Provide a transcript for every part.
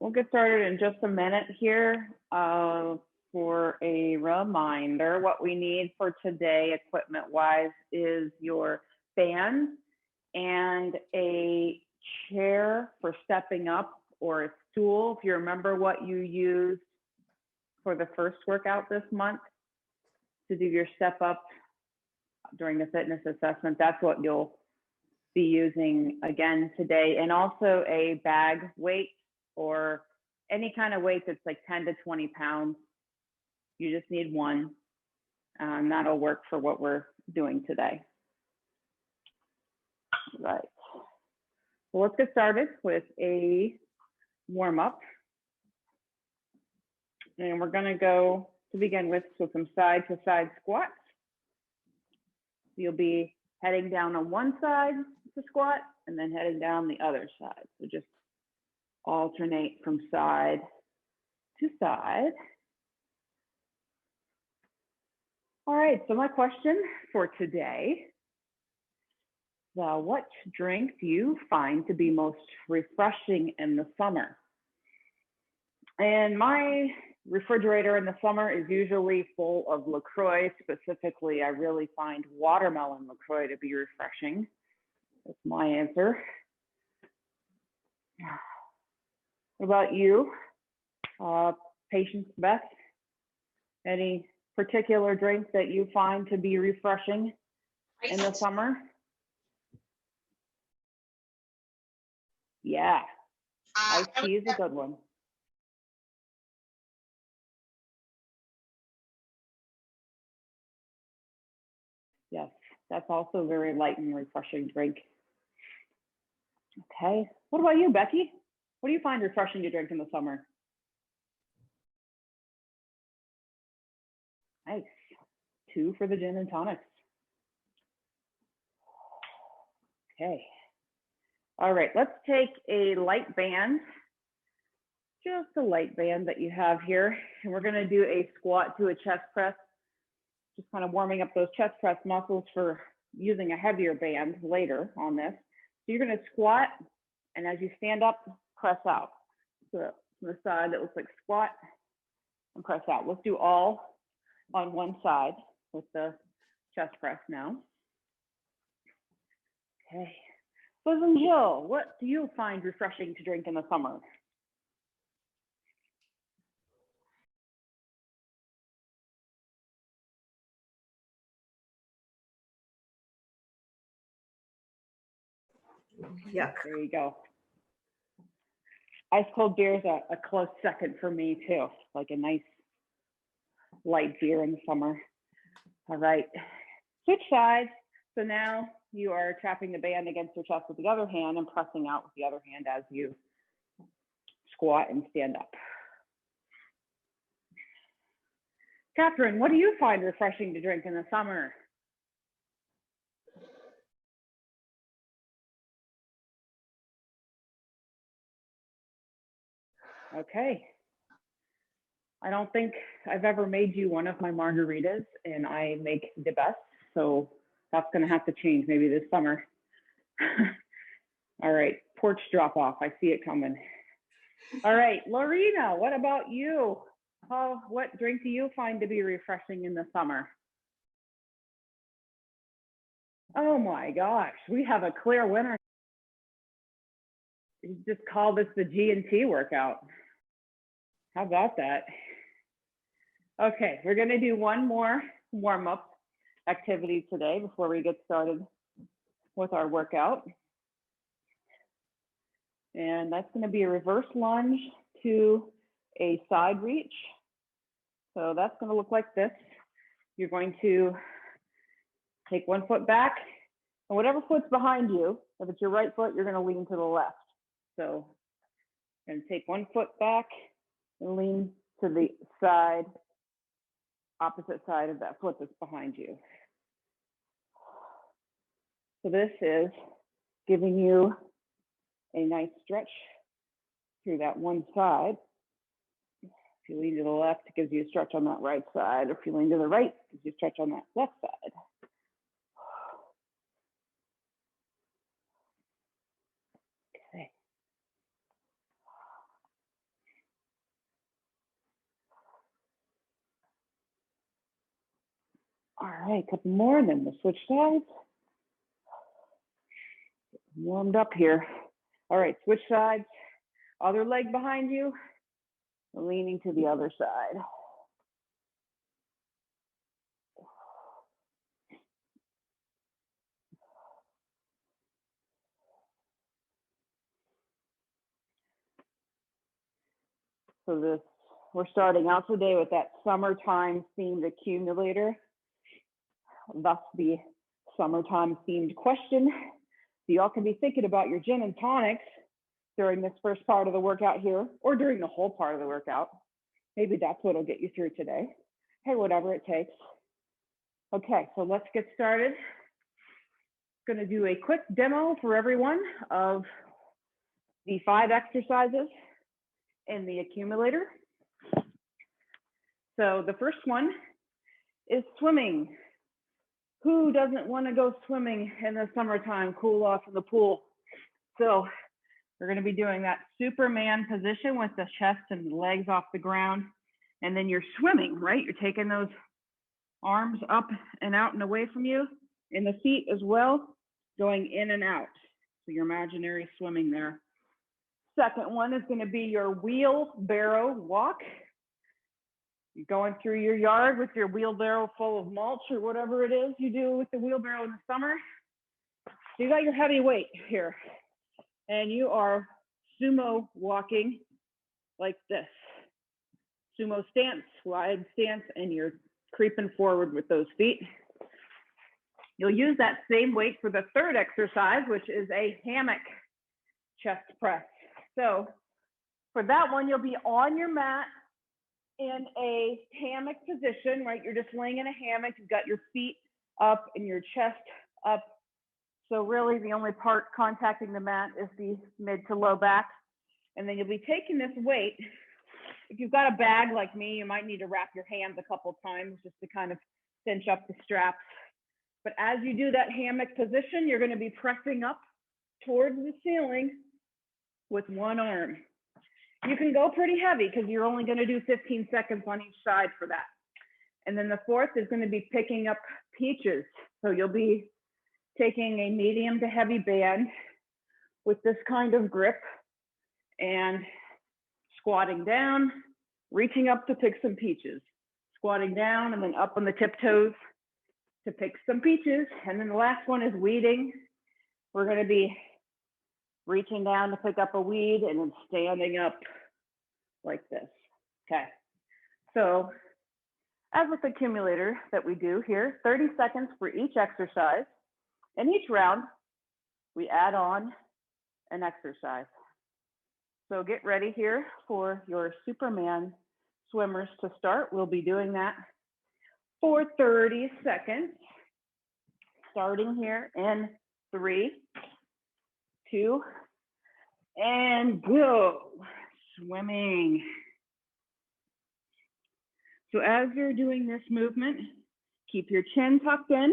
we'll get started in just a minute here. For a reminder, what we need for today, equipment-wise, is your band and a chair for stepping up, or a stool. If you remember what you used for the first workout this month to do your step up during the fitness assessment, that's what you'll be using again today. And also a bag weight, or any kind of weight that's like 10 to 20 pounds. You just need one. That'll work for what we're doing today. Right. Well, let's get started with a warm up. And we're going to go to begin with some side to side squats. You'll be heading down on one side to squat and then heading down the other side. So just alternate from side to side. All right, so my question for today, what drink do you find to be most refreshing in the summer? And my refrigerator in the summer is usually full of LaCroix. Specifically, I really find watermelon LaCroix to be refreshing. That's my answer. What about you? Patience Beth, any particular drink that you find to be refreshing in the summer? Yeah, iced tea is a good one. Yes, that's also a very light and refreshing drink. Okay, what about you, Becky? What do you find refreshing to drink in the summer? Nice. 2 for the gin and tonics. Okay. All right, let's take a light band, just a light band that you have here, and we're going to do a squat to a chest press, just kind of warming up those chest press muscles for using a heavier band later on this. So you're going to squat, and as you stand up, press out. So from the side that looks like squat and press out. Let's do all on one side with the chest press now. Okay. Liz and Jill, what do you find refreshing to drink in the summer? Yuck. There you go. Ice cold beer is a close second for me too, like a nice light beer in the summer. All right, switch sides. So now you are trapping the band against your chest with the other hand and pressing out with the other hand as you squat and stand up. Catherine, what do you find refreshing to drink in the summer? Okay. I don't think I've ever made you one of my margaritas, and I make the best. So that's going to have to change maybe this summer. All right, porch drop off. I see it coming. All right, Lorena, what about you? What drink do you find to be refreshing in the summer? Oh my gosh, we have a clear winner. You just call this the G&T workout. How about that? Okay, we're going to do one more warm-up activity today before we get started with our workout. And that's going to be a reverse lunge to a side reach. So that's going to look like this. You're going to take one foot back, and whatever foot's behind you, if it's your right foot, you're going to lean to the left. So you're going to take one foot back and lean to the side, opposite side of that foot that's behind you. So this is giving you a nice stretch through that one side. If you lean to the left, it gives you a stretch on that right side. If you lean to the right, it gives you a stretch on that left side. Okay. All right, a couple more, and then we'll switch sides. Warmed up here. All right, switch sides. Other leg behind you, leaning to the other side. So we're starting out today with that summertime themed accumulator, thus the summertime themed question. So y'all can be thinking about your gin and tonics during this first part of the workout here, or during the whole part of the workout. Maybe that's what'll get you through today. Hey, whatever it takes. Okay, so let's get started. Going to do a quick demo for everyone of the 5 exercises in the accumulator. So the first one is swimming. Who doesn't want to go swimming in the summertime, cool off in the pool? So we're going to be doing that Superman position with the chest and the legs off the ground. And then you're swimming, right? You're taking those arms up and out and away from you, and the feet as well, going in and out. So your imaginary swimming there. Second one is going to be your wheelbarrow walk. You're going through your yard with your wheelbarrow full of mulch or whatever it is you do with the wheelbarrow in the summer. So you got your heavy weight here, and you are sumo walking like this. Sumo stance, wide stance, and you're creeping forward with those feet. You'll use that same weight for the third exercise, which is a hammock chest press. So for that one, you'll be on your mat in a hammock position, right? You're just laying in a hammock. You've got your feet up and your chest up. So really the only part contacting the mat is the mid to low back. And then you'll be taking this weight. If you've got a bag like me, you might need to wrap your hands a couple times just to kind of cinch up the straps. But as you do that hammock position, you're going to be pressing up towards the ceiling with one arm. You can go pretty heavy because you're only going to do 15 seconds on each side for that. And then the fourth is going to be picking up peaches. So you'll be taking a medium to heavy band with this kind of grip and squatting down, reaching up to pick some peaches, squatting down and then up on the tiptoes to pick some peaches. And then the last one is weeding. We're going to be reaching down to pick up a weed and then standing up like this. Okay. So as with the accumulator that we do here, 30 seconds for each exercise. And each round, we add on an exercise. So get ready here for your Superman swimmers to start. We'll be doing that for 30 seconds, starting here in 3, 2, and go. Swimming. So as you're doing this movement, keep your chin tucked in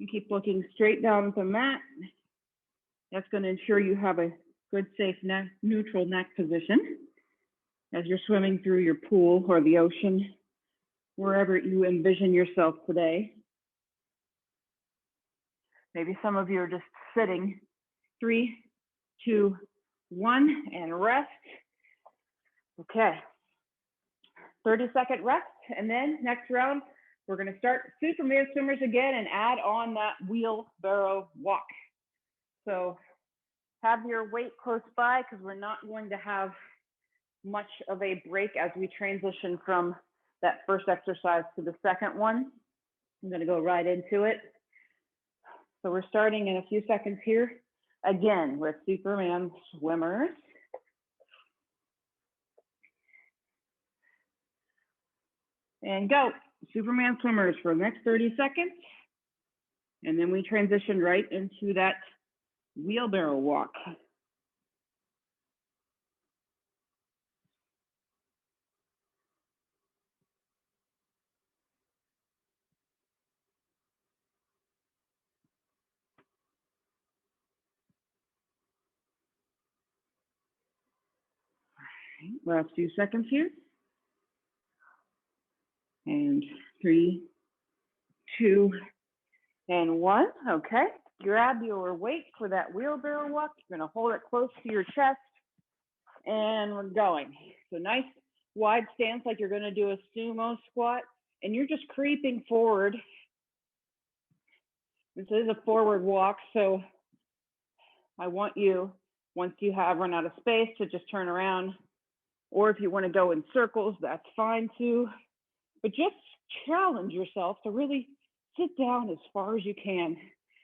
and keep looking straight down at the mat. That's going to ensure you have a good, safe, neutral neck position as you're swimming through your pool or the ocean, wherever you envision yourself today. Maybe some of you are just sitting. 3, 2, 1, and rest. Okay, 30-second rest, and then next round, we're going to start Superman swimmers again and add on that wheelbarrow walk. So have your weight close by because we're not going to have much of a break as we transition from that first exercise to the second one. I'm going to go right into it. So we're starting in a few seconds here, again with Superman swimmers. And go, Superman swimmers for the next 30 seconds. And then we transition right into that wheelbarrow walk. All right, last few seconds here. And 3, 2, and 1. Okay, grab your weight for that wheelbarrow walk. You're gonna hold it close to your chest, and we're going. So nice wide stance like you're gonna do a sumo squat, and you're just creeping forward. This is a forward walk, so I want you, once you have run out of space, to just turn around. Or if you want to go in circles, that's fine too. But just challenge yourself to really sit down as far as you can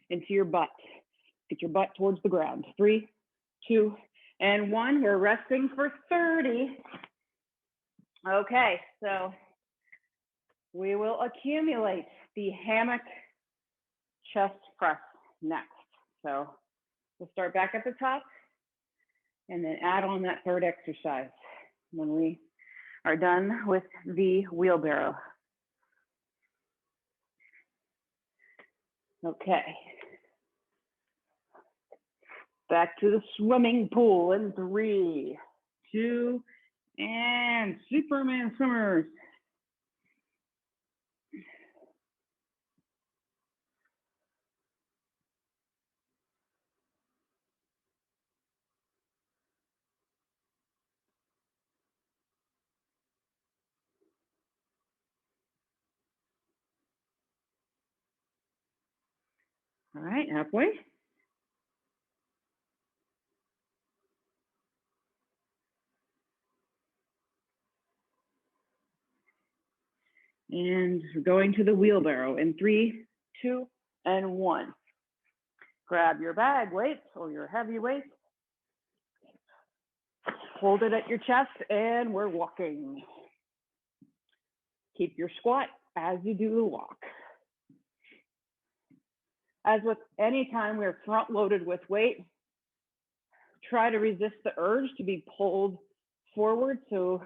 into your butt. Get your butt towards the ground. 3, 2, and 1. We're resting for 30. Okay, so we will accumulate the hammock chest press next. So we'll start back at the top and then add on that third exercise when we are done with the wheelbarrow. Okay. Back to the swimming pool in 3, 2, and Superman swimmers. All right, halfway. And we're going to the wheelbarrow in 3, 2, and 1. Grab your bag weight or your heavy weight. Hold it at your chest and we're walking. Keep your squat as you do the walk. As with any time we're front loaded with weight, try to resist the urge to be pulled forward. So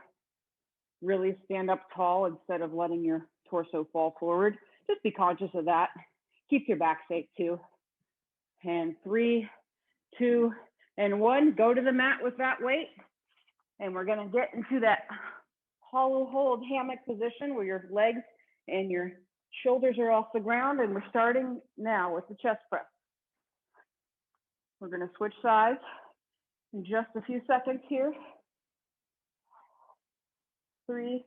really stand up tall instead of letting your torso fall forward. Just be conscious of that. Keep your back safe too. And 3, 2, and 1. Go to the mat with that weight. And we're gonna get into that hollow hold hammock position where your legs and your shoulders are off the ground. And we're starting now with the chest press. We're gonna switch sides in just a few seconds here. 3,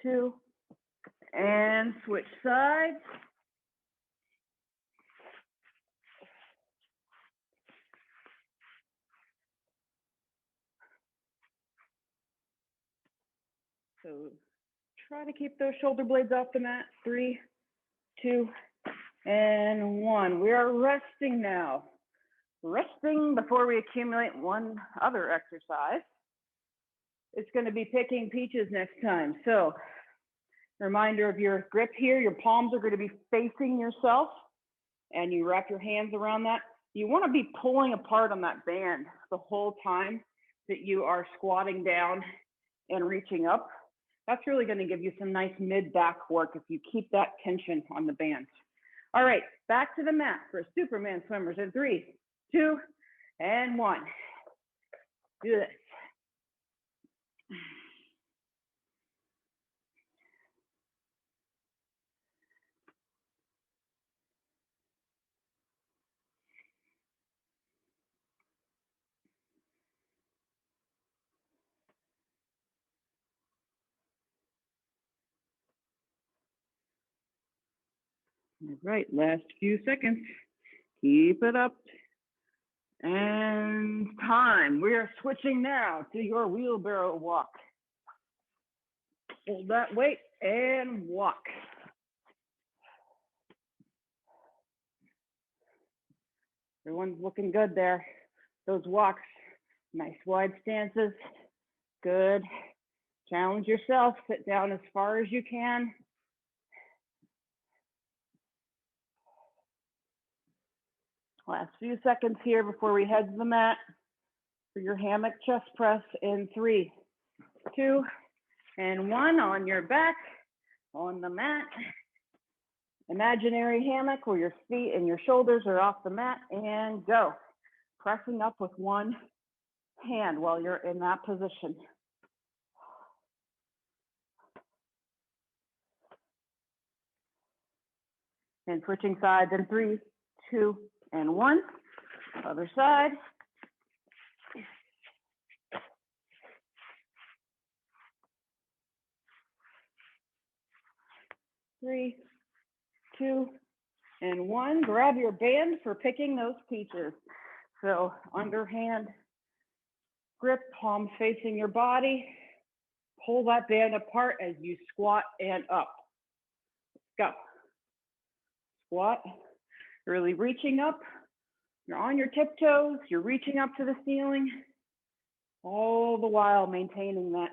2, and switch sides. So try to keep those shoulder blades off the mat. 3, 2, and 1. We are resting now. Resting before we accumulate one other exercise. It's going to be picking peaches next time. So reminder of your grip here. Your palms are going to be facing yourself and you wrap your hands around that. You want to be pulling apart on that band the whole time that you are squatting down and reaching up. That's really going to give you some nice mid-back work if you keep that tension on the band. All right, back to the mat for Superman swimmers in 3, 2, and 1. Do this. All right, last few seconds. Keep it up. And time. We are switching now to your wheelbarrow walk. Hold that weight and walk. Everyone's looking good there. Those walks, nice wide stances. Good. Challenge yourself. Sit down as far as you can. Last few seconds here before we head to the mat for your hammock chest press in 3, 2, and 1. On your back, on the mat. Imaginary hammock where your feet and your shoulders are off the mat, and go. Pressing up with one hand while you're in that position. And switching sides in 3, 2, and 1. Other side. Three, 2, and 1. Grab your band for picking those peaches. So underhand grip, palms facing your body. Pull that band apart as you squat and up. Go. Squat. Really reaching up. You're on your tiptoes. You're reaching up to the ceiling. All the while maintaining that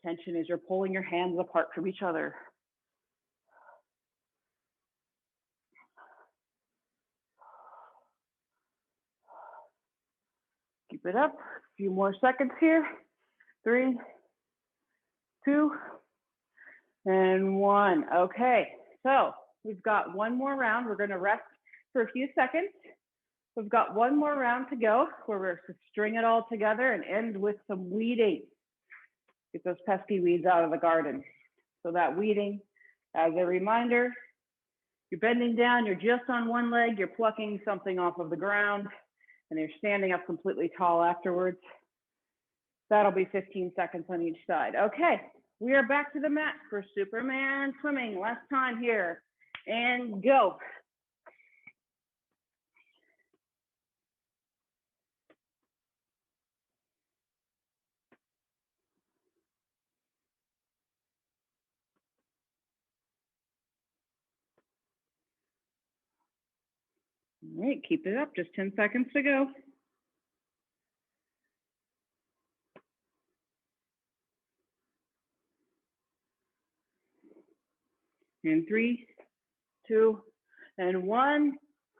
tension as you're pulling your hands apart from each other. Keep it up. A few more seconds here. 3, 2, and 1. Okay, so we've got one more round. We're going to rest for a few seconds. We've got one more round to go where we're to string it all together and end with some weeding. Get those pesky weeds out of the garden. So that weeding, as a reminder, you're bending down, you're just on one leg, you're plucking something off of the ground, and you're standing up completely tall afterwards. That'll be 15 seconds on each side. Okay, we are back to the mat for Superman swimming. Last time here, and go. All right, keep it up, just 10 seconds to go. And 3, 2, and 1.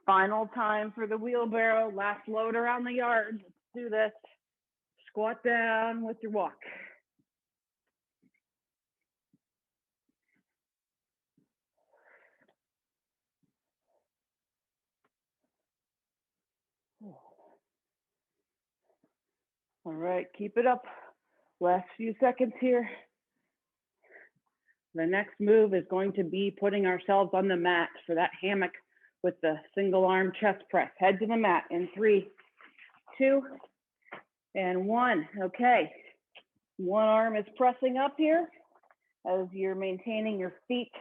Final time for the wheelbarrow. Last load around the yard. Let's do this. Squat down with your walk. All right, keep it up. Last few seconds here. The next move is going to be putting ourselves on the mat for that hammock with the single arm chest press. Head to the mat in 3, 2, and 1. Okay, one arm is pressing up here as you're maintaining your feet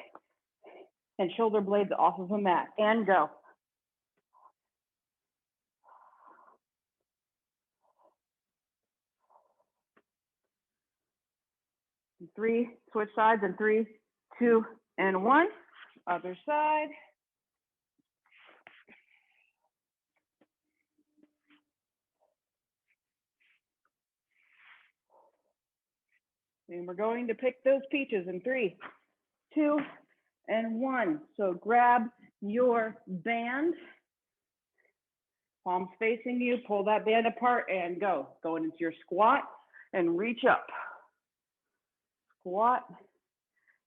and shoulder blades off of the mat. And go. 3, switch sides in 3, 2, and 1. Other side. And we're going to pick those peaches in 3, 2, and 1. So grab your band, palms facing you, pull that band apart and go. Going into your squat and reach up. Squat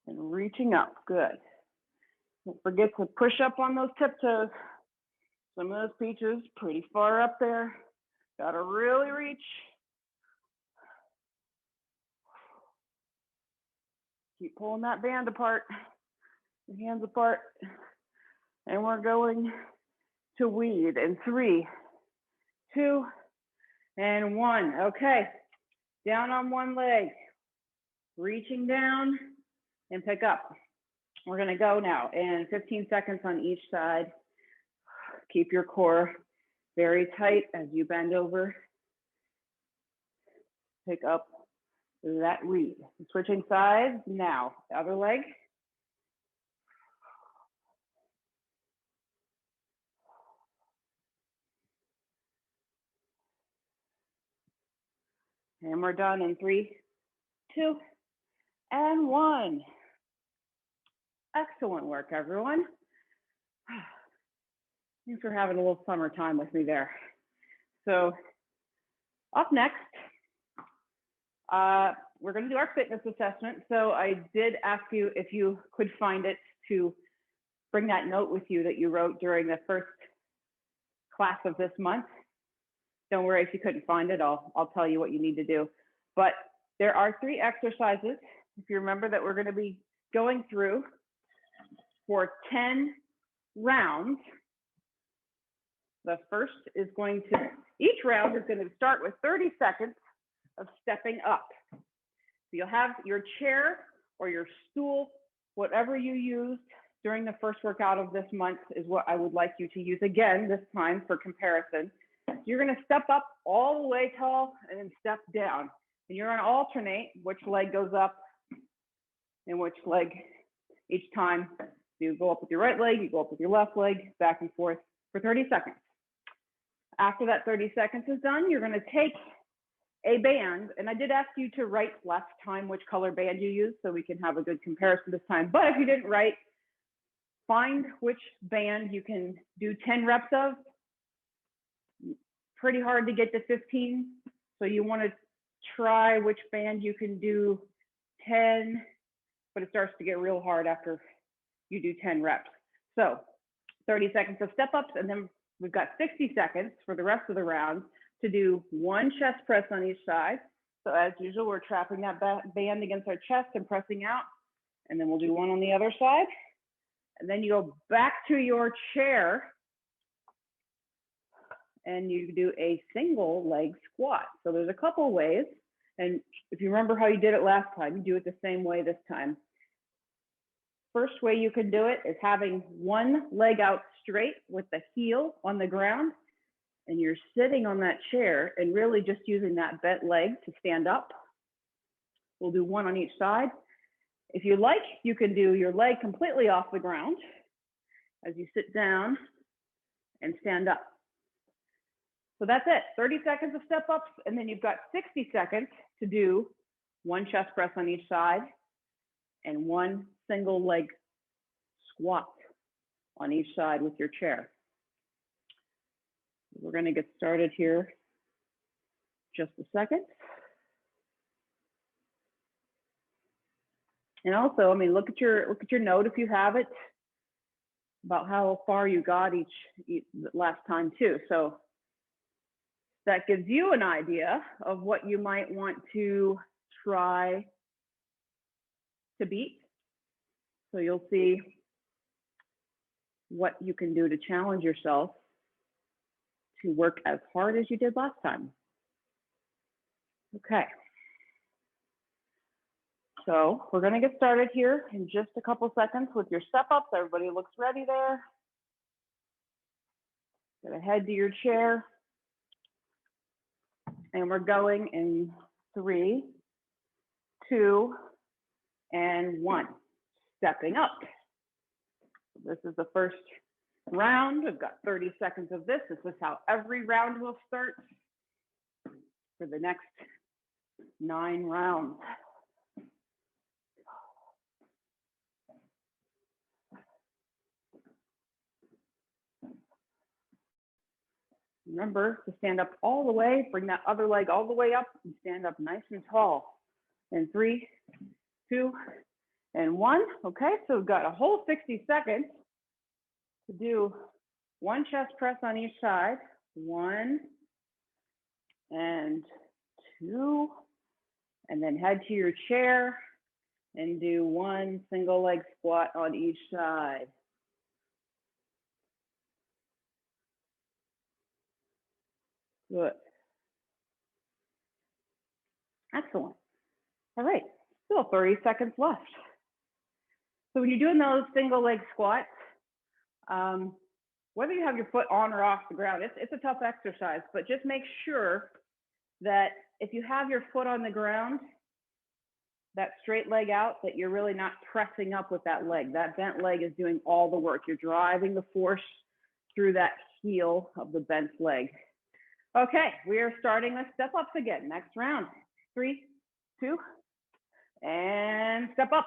and reaching up, good. Don't forget to push up on those tiptoes. Some of those peaches pretty far up there. Gotta really reach. Keep pulling that band apart, your hands apart. And we're going to weed in 3, 2, and 1. Okay, down on one leg, reaching down and pick up. We're gonna go now, and 15 seconds on each side. Keep your core very tight as you bend over. Pick up that weed. Switching sides now. Other leg. And we're done in 3, 2, and 1. Excellent work, everyone. Thanks for having a little summertime with me there. So up next, we're going to do our fitness assessment. So I did ask you if you could find it to bring that note with you that you wrote during the first class of this month. Don't worry if you couldn't find it, I'll tell you what you need to do. But there are 3 exercises, if you remember, that we're going to be going through for 10 rounds. The first is going to, each round is going to start with 30 seconds of stepping up. So you'll have your chair or your stool, whatever you used during the first workout of this month is what I would like you to use again this time for comparison. You're going to step up all the way tall and then step down. And you're going to alternate which leg goes up and which leg each time. You go up with your right leg, you go up with your left leg, back and forth for 30 seconds. After that 30 seconds is done, you're going to take a band, and I did ask you to write last time which color band you used so we can have a good comparison this time. But if you didn't write, find which band you can do 10 reps of. Pretty hard to get to 15, so you want to try which band you can do 10, but it starts to get real hard after you do 10 reps. So 30 seconds of step ups, and then we've got 60 seconds for the rest of the round to do one chest press on each side. So as usual, we're trapping that band against our chest and pressing out, and then we'll do one on the other side. And then you go back to your chair and you do a single leg squat. So there's a couple ways. And if you remember how you did it last time, you do it the same way this time. First way you can do it is having one leg out straight with the heel on the ground, and you're sitting on that chair and really just using that bent leg to stand up. We'll do one on each side. If you like, you can do your leg completely off the ground as you sit down and stand up. So that's it, 30 seconds of step ups, and then you've got 60 seconds to do one chest press on each side and one single leg squat on each side with your chair. We're going to get started here just a second. And also, I mean, look at your note if you have it about how far you got each last time too. So that gives you an idea of what you might want to try to beat. So you'll see what you can do to challenge yourself to work as hard as you did last time. Okay. So we're going to get started here in just a couple seconds with your step ups. Everybody looks ready there. Get ahead to your chair. And we're going in 3, 2, and 1. Stepping up. This is the first round. We've got 30 seconds of this. This is how every round will start for the next 9 rounds. Remember to stand up all the way, bring that other leg all the way up and stand up nice and tall. In 3, 2, and 1. Okay, so we've got a whole 60 seconds to do one chest press on each side. 1 and 2, and then head to your chair and do one single leg squat on each side. Good. Excellent. All right, still 30 seconds left. So when you're doing those single leg squats, whether you have your foot on or off the ground, it's a tough exercise, but just make sure that if you have your foot on the ground, that straight leg out, that you're really not pressing up with that leg. That bent leg is doing all the work. You're driving the force through that heel of the bent leg. Okay, we are starting with step ups again. Next round, 3, 2, and step up.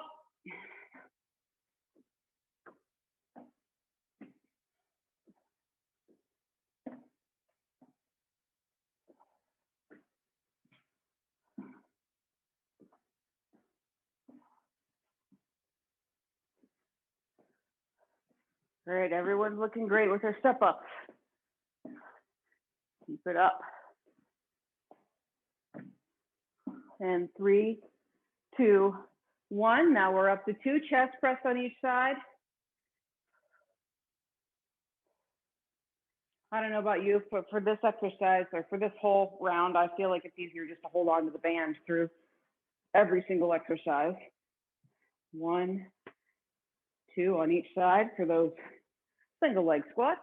All right, everyone's looking great with their step ups. Keep it up. And 3, 2, 1. Now we're up to 2 chest press on each side. I don't know about you, but for this exercise or for this whole round, I feel like it's easier just to hold on to the band through every single exercise. 1, 2 on each side for those single leg squats.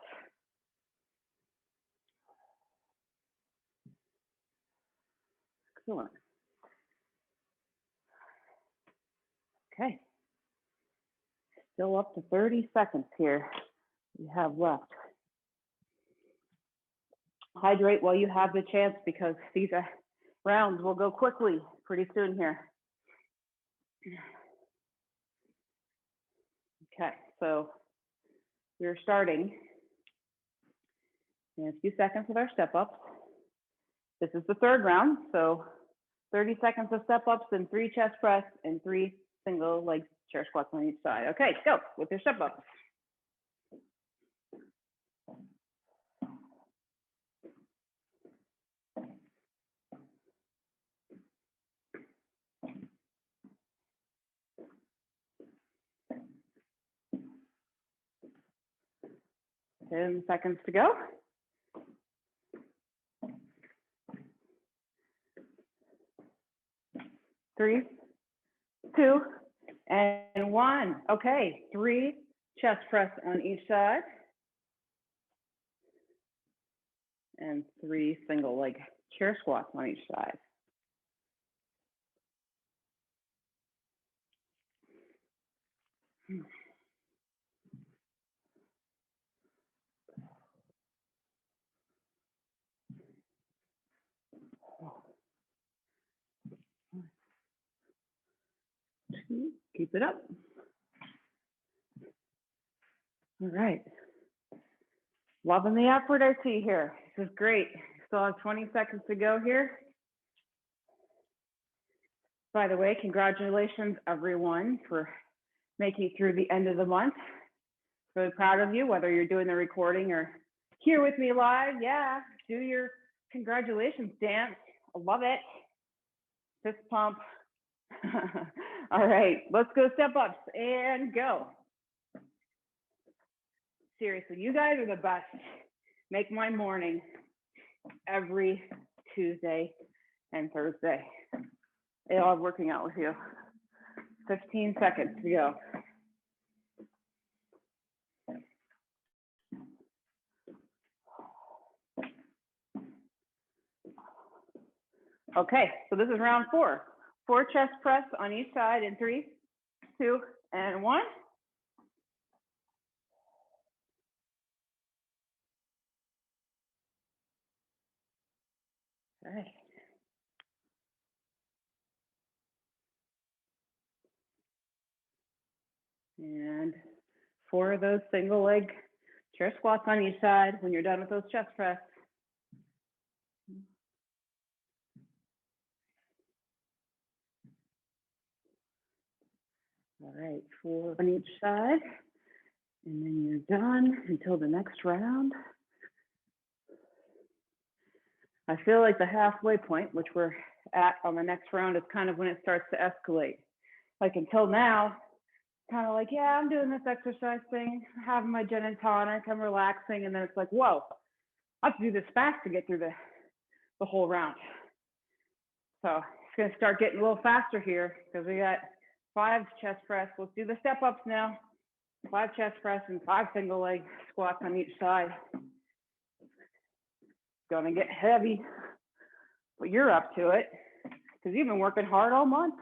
Excellent. Okay. Still up to 30 seconds here you have left. Hydrate while you have the chance because these rounds will go quickly pretty soon here. Okay, so we're starting in a few seconds with our step ups. This is the third round, so 30 seconds of step ups and 3 chest press and 3 single leg chair squats on each side. Okay, go with your step ups. Ten seconds to go. 3, 2, and 1. Okay, 3 chest press on each side. And 3 single leg chair squats on each side. Keep it up. All right. Loving the effort I see here. This is great. Still have 20 seconds to go here. By the way, congratulations everyone for making it through the end of the month. Really proud of you, whether you're doing the recording or here with me live. Yeah, do your congratulations dance. I love it. Fist pump. All right, let's go step ups and go. Seriously, you guys are the best. Make my morning every Tuesday and Thursday. I love working out with you. 15 seconds to go. Okay, so this is round 4. 4 chest press on each side in 3, 2, and 1. Okay. And 4 of those single leg chair squats on each side when you're done with those chest press. All right, 4 on each side. And then you're done until the next round. I feel like the halfway point, which we're at on the next round, is kind of when it starts to escalate. Like until now, kind of like, yeah, I'm doing this exercise thing, having my gin and tonic, I'm relaxing, and then it's like, whoa, I have to do this fast to get through the whole round. So it's gonna start getting a little faster here because we got 5 chest press. Let's do the step ups now. 5 chest press and 5 single leg squats on each side. Gonna get heavy, but you're up to it because you've been working hard all month.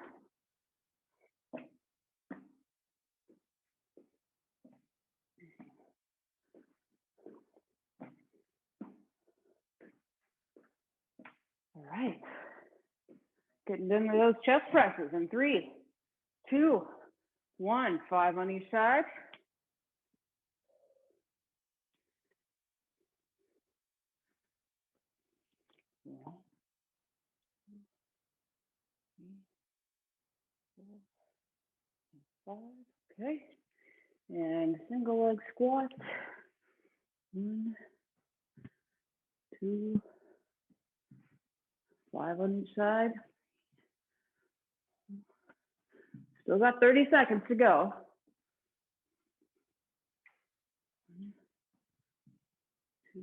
All right, getting into those chest presses in 3, 2, 1, 5 on each side. Okay, and single leg squat. 1, 2, 5 on each side. Still got 30 seconds to go. 1, 2,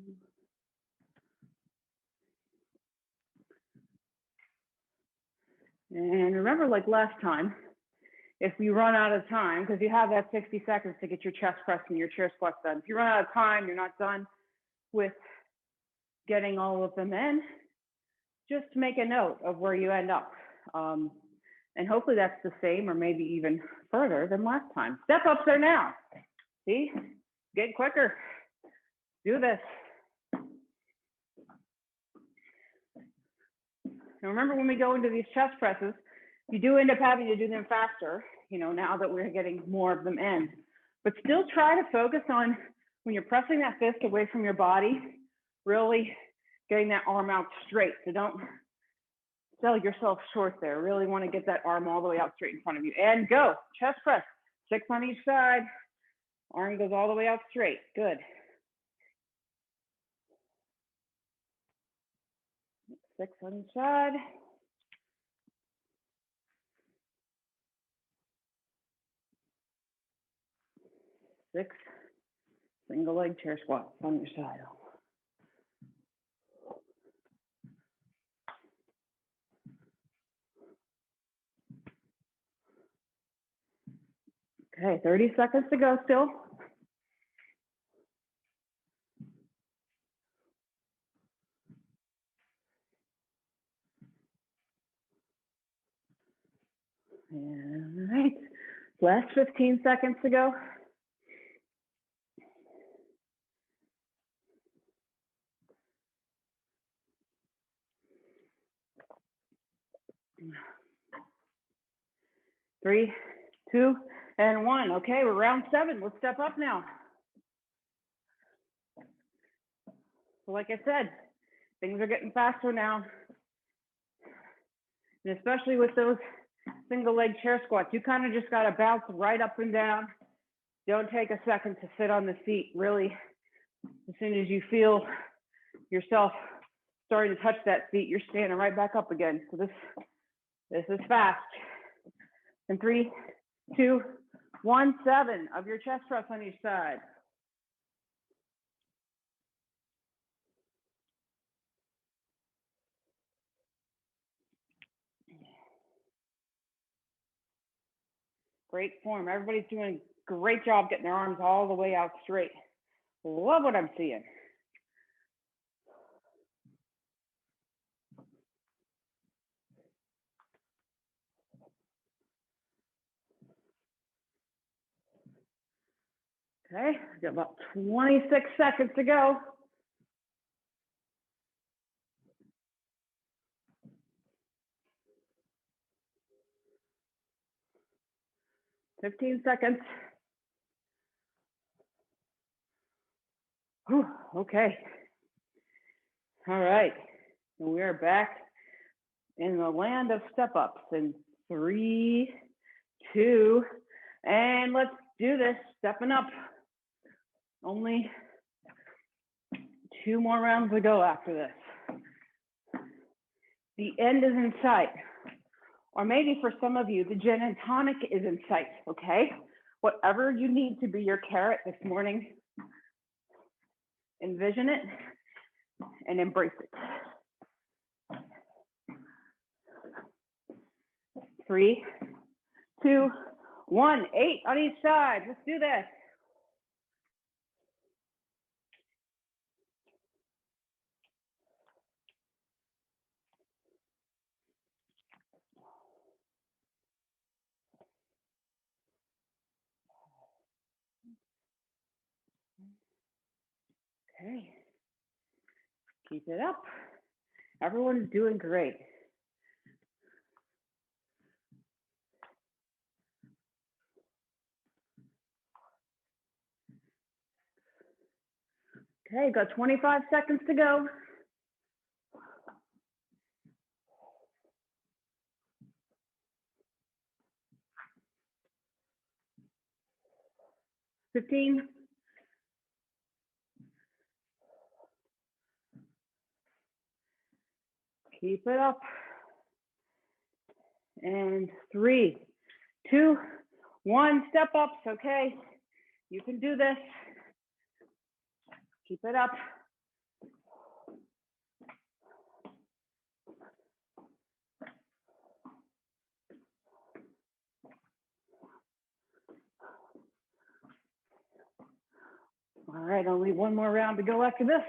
And remember, like last time, if we run out of time, because you have that 60 seconds to get your chest press and your chair squats done. If you run out of time, you're not done with getting all of them in, just make a note of where you end up. And hopefully that's the same or maybe even further than last time. Step ups are now. See, get quicker. Do this. Now remember, when we go into these chest presses, you do end up having to do them faster, you know, now that we're getting more of them in. But still try to focus on, when you're pressing that fist away from your body, really getting that arm out straight. So don't sell yourself short there. Really want to get that arm all the way out straight in front of you. And go. Chest press. 6 on each side. Arm goes all the way out straight. Good. 6 on each side. 6 single leg chair squats on your side. Okay, 30 seconds to go still. All right, last 15 seconds to go. Three, 2, and 1. Okay, we're round 7. Let's step up now. So like I said, things are getting faster now. And especially with those single leg chair squats, you kind of just got to bounce right up and down. Don't take a second to sit on the seat. Really, as soon as you feel yourself starting to touch that seat, you're standing right back up again. So this is fast. And 3, 2, 1, 7 of your chest press on each side. Great form. Everybody's doing a great job getting their arms all the way out straight. Love what I'm seeing. Okay, got about 26 seconds to go. $15 seconds. Whew, okay. All right. And we are back in the land of step ups in 3, 2, and let's do this. Stepping up. Only 2 more rounds to go after this. The end is in sight. Or maybe for some of you, the gin and tonic is in sight, okay? Whatever you need to be your carrot this morning, envision it and embrace it. 3, 2, 1, 8 on each side. Let's do this. Okay, keep it up. Everyone's doing great. Okay, got 25 seconds to go. 15. Keep it up. And 3, 2, 1, step ups, okay? You can do this. Keep it up. All right, I'll leave one more round to go after this.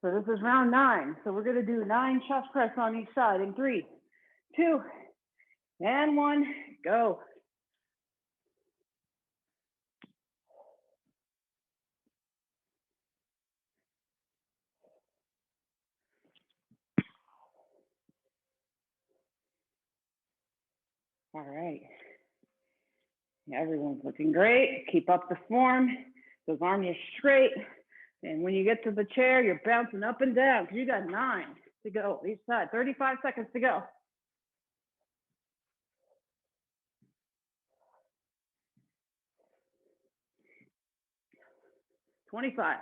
So this is round 9. So we're gonna do 9 chest press on each side in 3, 2, and 1, go. All right. Everyone's looking great. Keep up the form. Those arms are straight. And when you get to the chair, you're bouncing up and down because you got 9 to go each side. 35 seconds to go. 25.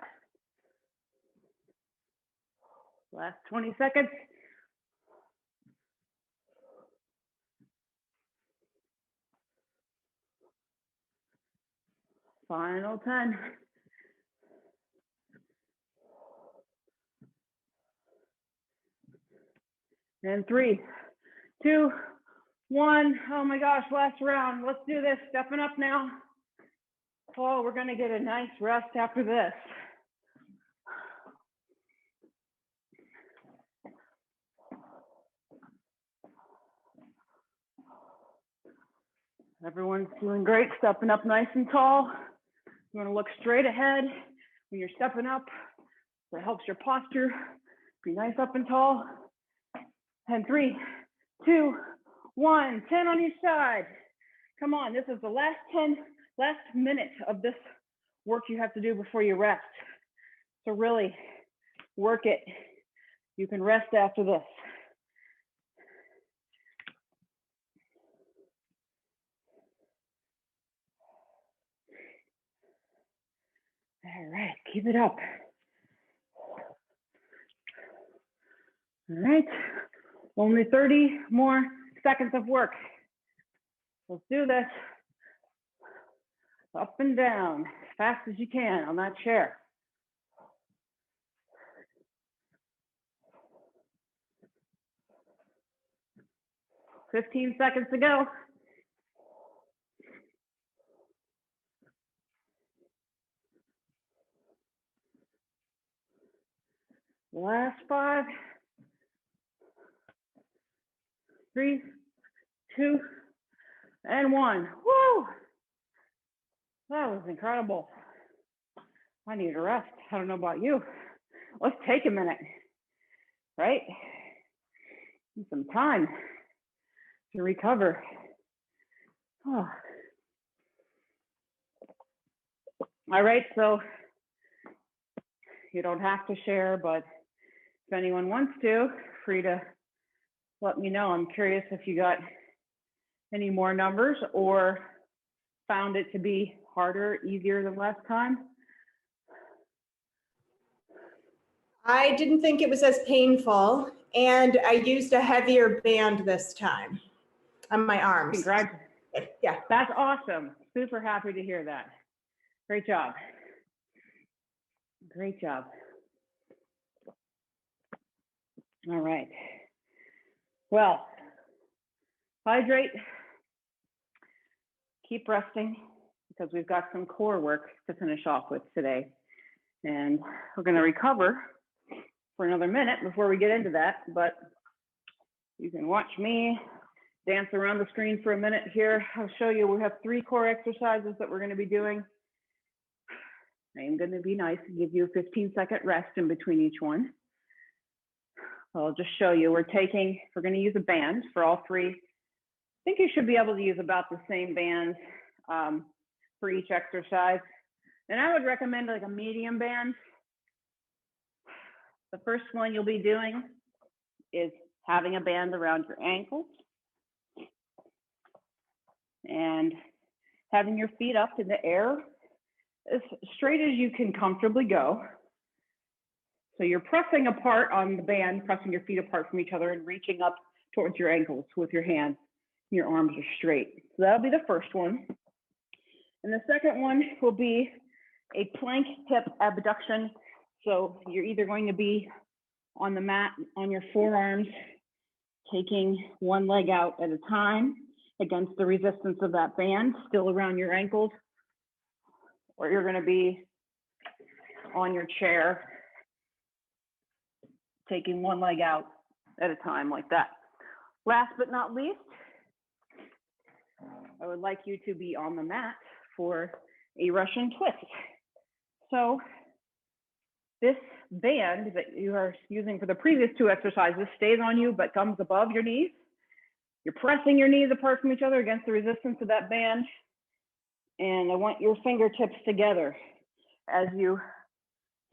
Last 20 seconds. Final 10. And 3, 2, 1. Oh my gosh, last round. Let's do this. Stepping up now. Oh, we're gonna get a nice rest after this. Everyone's doing great, stepping up nice and tall. You want to look straight ahead when you're stepping up. That helps your posture. Be nice up and tall. And 3, 2, 1. 10 on each side. Come on, this is the last minute of this work you have to do before you rest. So really work it. You can rest after this. All right, keep it up. All right, only 30 more seconds of work. Let's do this. Up and down, as fast as you can on that chair. $15 seconds to go. Last 5, 3, 2, and 1. Woo! That was incredible. I need a rest. I don't know about you. Let's take a minute, right? Need some time to recover. Oh. All right, so you don't have to share, but if anyone wants to, free to let me know. I'm curious if you got any more numbers or found it to be harder, easier than last time. I didn't think it was as painful, and I used a heavier band this time on my arms. Congratulations. Yeah. That's awesome. Super happy to hear that. Great job. Great job. All right. Well, hydrate, keep resting, because we've got some core work to finish off with today. And we're going to recover for another minute before we get into that, but you can watch me dance around the screen for a minute here. I'll show you, we have 3 core exercises that we're going to be doing. I am going to be nice and give you a 15-second rest in between each one. I'll just show you, we're going to use a band for all 3. I think you should be able to use about the same band for each exercise. And I would recommend like a medium band. The first one you'll be doing is having a band around your ankles and having your feet up in the air as straight as you can comfortably go. So you're pressing apart on the band, pressing your feet apart from each other and reaching up towards your ankles with your hands. Your arms are straight. So that'll be the first one. And the second one will be a plank hip abduction. So you're either going to be on the mat on your forearms, taking one leg out at a time against the resistance of that band, still around your ankles, or you're going to be on your chair, taking one leg out at a time like that. Last but not least, I would like you to be on the mat for a Russian twist. So this band that you are using for the previous two exercises stays on you but comes above your knees. You're pressing your knees apart from each other against the resistance of that band. And I want your fingertips together as you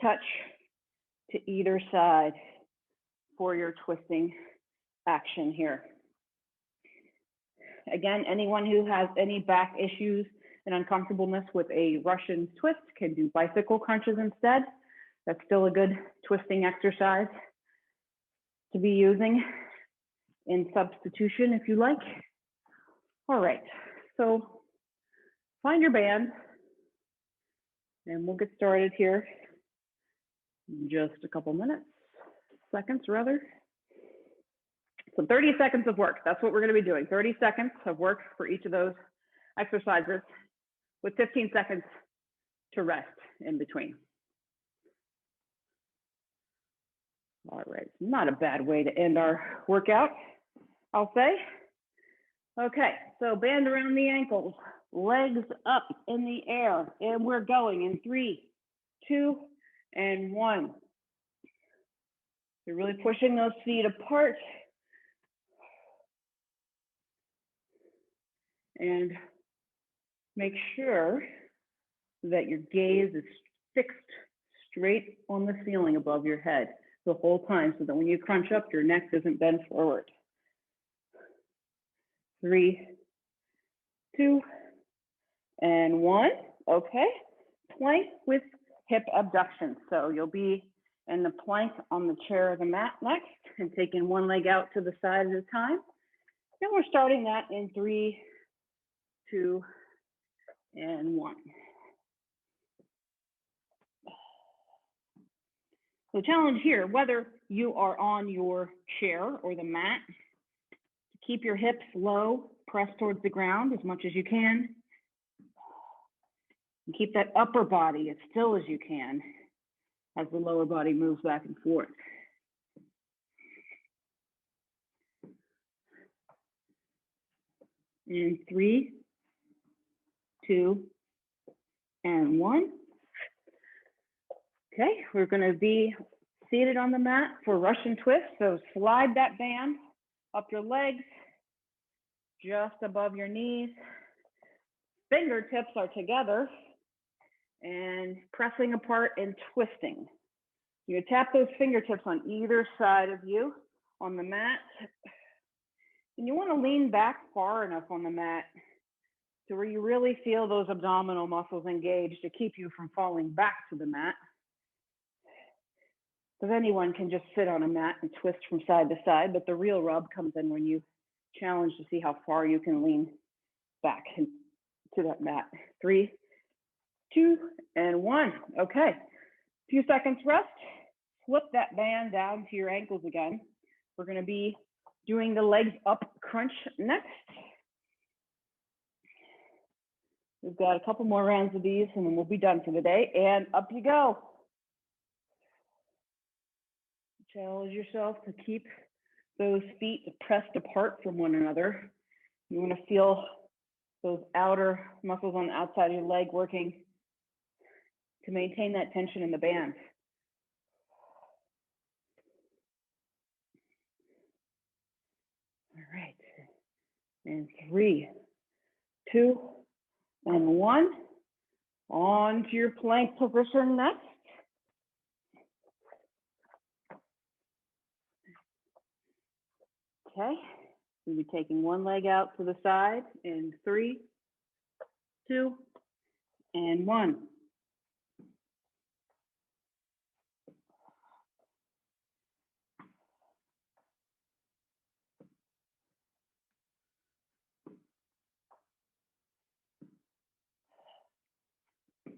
touch to either side for your twisting action here. Again, anyone who has any back issues and uncomfortableness with a Russian twist can do bicycle crunches instead. That's still a good twisting exercise to be using in substitution if you like. All right, so find your band and we'll get started here in just a couple minutes, seconds rather. So 30 seconds of work, that's what we're gonna be doing. 30 seconds of work for each of those exercises with 15 seconds to rest in between. All right, not a bad way to end our workout, I'll say. Okay, so band around the ankles, legs up in the air, and we're going in 3, 2, and 1. You're really pushing those feet apart. And make sure that your gaze is fixed straight on the ceiling above your head the whole time so that when you crunch up, your neck doesn't bend forward. 3, 2, and 1. Okay. Plank with hip abduction. So you'll be in the plank on the chair or the mat next and taking one leg out to the side at a time. And we're starting that in 3, 2, and 1. The challenge here, whether you are on your chair or the mat, keep your hips low, press towards the ground as much as you can. And keep that upper body as still as you can as the lower body moves back and forth. In 3, 2, and 1. Okay, we're going to be seated on the mat for Russian twist. So slide that band up your legs, just above your knees. Fingertips are together and pressing apart and twisting. You tap those fingertips on either side of you on the mat. And you want to lean back far enough on the mat to where you really feel those abdominal muscles engaged to keep you from falling back to the mat. Because anyone can just sit on a mat and twist from side to side, but the real rub comes in when you challenge to see how far you can lean back to that mat. 3, 2, and 1. Okay, a few seconds rest. Flip that band down to your ankles again. We're going to be doing the legs up crunch next. We've got a couple more rounds of these and then we'll be done for the day. And up you go. Challenge yourself to keep those feet pressed apart from one another. You want to feel those outer muscles on the outside of your leg working to maintain that tension in the band. All right. And 3, 2, and 1. On to your plank position next. Okay, we'll be taking one leg out to the side in 3, 2, and 1.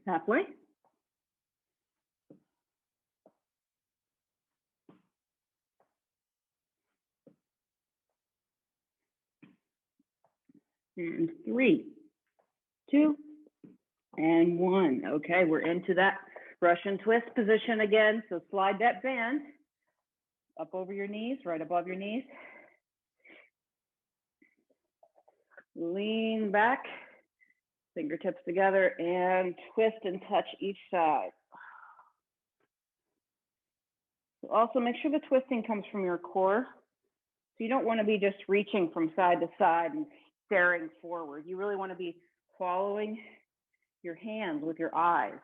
Halfway. And 3, 2, and 1. Okay, we're into that Russian twist position again. So slide that band up over your knees, right above your knees. Lean back, fingertips together, and twist and touch each side. Also, make sure the twisting comes from your core. So you don't want to be just reaching from side to side and staring forward. You really want to be following your hands with your eyes,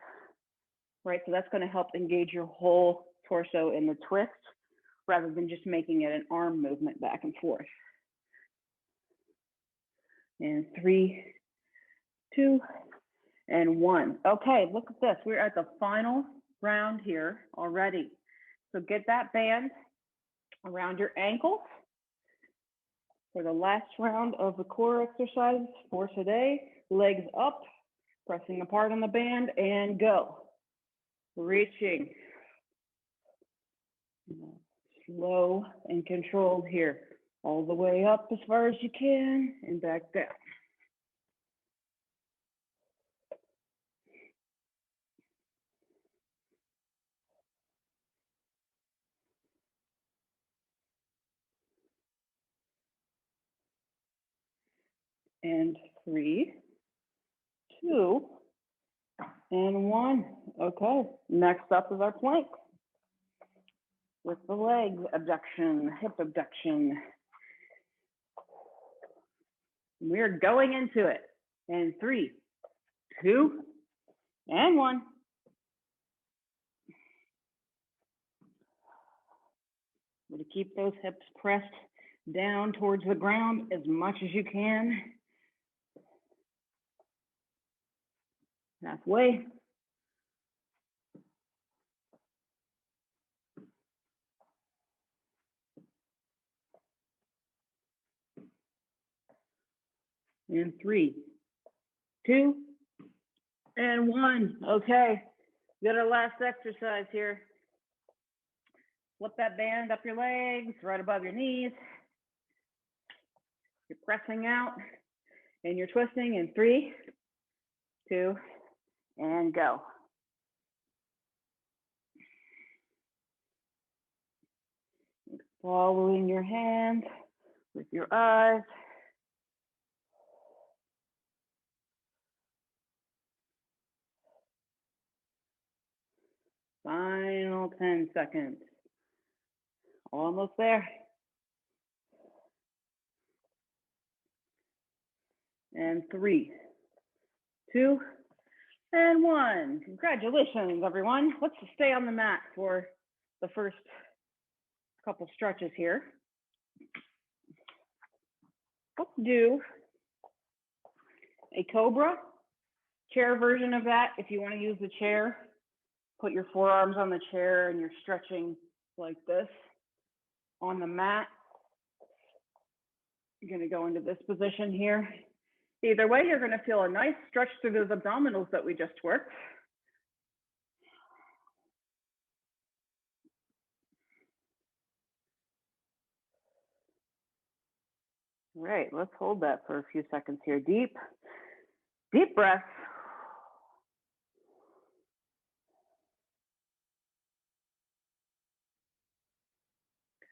right? So that's going to help engage your whole torso in the twist rather than just making it an arm movement back and forth. And 3, 2, and 1. Okay, look at this. We're at the final round here already. So get that band around your ankles for the last round of the core exercises for today. Legs up, pressing apart on the band, and go. Reaching. Slow and controlled here. All the way up as far as you can and back down. And 3, 2, and 1. Okay, next up is our plank with the leg abduction, hip abduction. We're going into it. And 3, 2, and 1. We're to keep those hips pressed down towards the ground as much as you can. Halfway. And 3, 2, and 1. Okay, got our last exercise here. Flip that band up your legs, right above your knees. You're pressing out and you're twisting in 3, 2, and go. Following your hands with your eyes. Final 10 seconds. Almost there. And 3, 2, and 1. Congratulations, everyone. Let's stay on the mat for the first couple stretches here. Let's do a cobra, chair version of that. If you want to use the chair, put your forearms on the chair and you're stretching like this on the mat. You're going to go into this position here. Either way, you're going to feel a nice stretch through those abdominals that we just worked. All right, let's hold that for a few seconds here. Deep breath.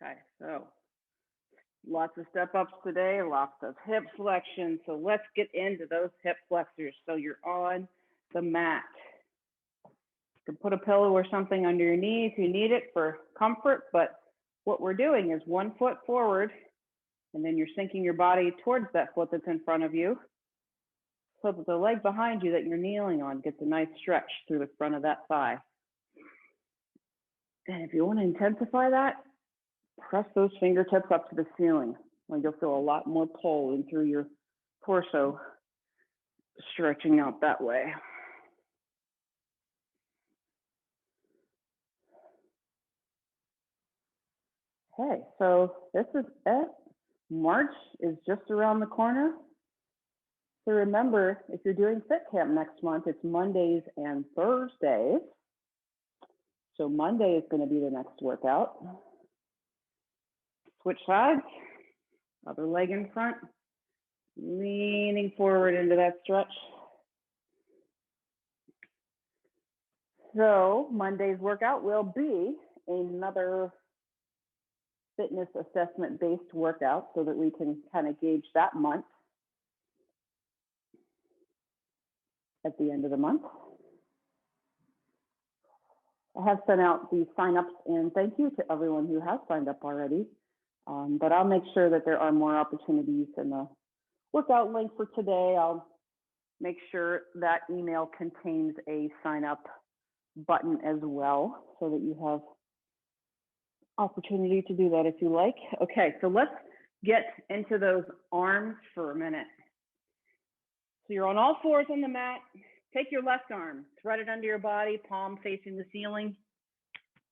Okay, so lots of step ups today, lots of hip flexion. So let's get into those hip flexors. So you're on the mat. You can put a pillow or something under your knee if you need it for comfort, but what we're doing is 1 foot forward, and then you're sinking your body towards that foot that's in front of you, so that the leg behind you that you're kneeling on gets a nice stretch through the front of that thigh. And if you want to intensify that, press those fingertips up to the ceiling. Like you'll feel a lot more pull in through your torso, stretching out that way. Okay, so this is it. March is just around the corner. So remember, if you're doing Fit Camp next month, it's Mondays and Thursdays. So Monday is going to be the next workout. Switch sides, other leg in front, leaning forward into that stretch. So Monday's workout will be another fitness assessment based workout so that we can kind of gauge that month at the end of the month. I have sent out the signups, and thank you to everyone who has signed up already. But I'll make sure that there are more opportunities in the workout link for today. I'll make sure that email contains a sign up button as well so that you have opportunity to do that if you like. Okay, so let's get into those arms for a minute. So you're on all fours on the mat. Take your left arm, thread it under your body, palm facing the ceiling.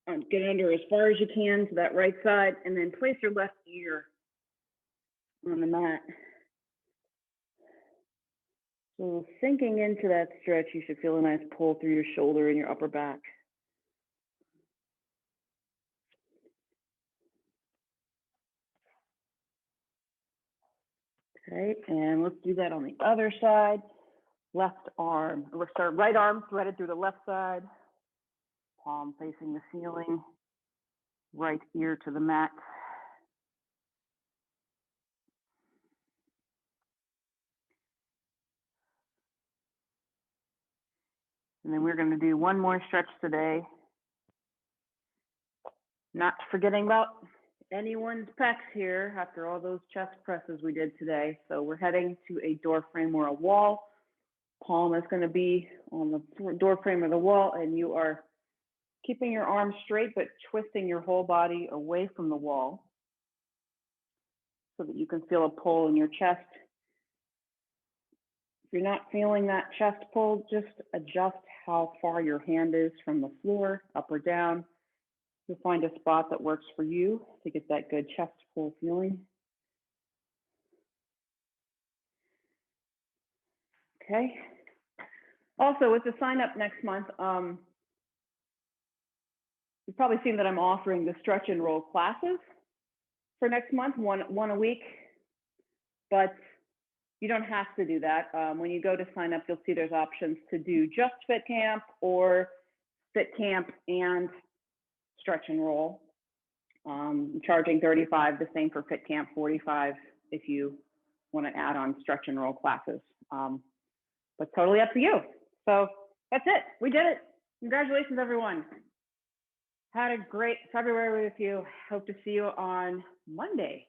Get it under as far as you can to that right side, and then place your left ear on the mat. So sinking into that stretch, you should feel a nice pull through your shoulder and your upper back. Okay, and let's do that on the other side. Left arm, right arm threaded through the left side, palm facing the ceiling, right ear to the mat. And then we're going to do one more stretch today. Not forgetting about anyone's pecs here after all those chest presses we did today. So we're heading to a door frame or a wall. Palm is going to be on the door frame of the wall, and you are keeping your arms straight but twisting your whole body away from the wall so that you can feel a pull in your chest. If you're not feeling that chest pull, just adjust how far your hand is from the floor, up or down. You'll find a spot that works for you to get that good chest pull feeling. Okay. Also, with the sign up next month, you've probably seen that I'm offering the stretch and roll classes for next month, one a week, but you don't have to do that. When you go to sign up, you'll see there's options to do just Fitcamp or Fitcamp and stretch and roll. I'm charging $35, the same for Fitcamp, $45 if you want to add on stretch and roll classes. But totally up to you. So that's it. We did it. Congratulations, everyone. Had a great February with you. Hope to see you on Monday.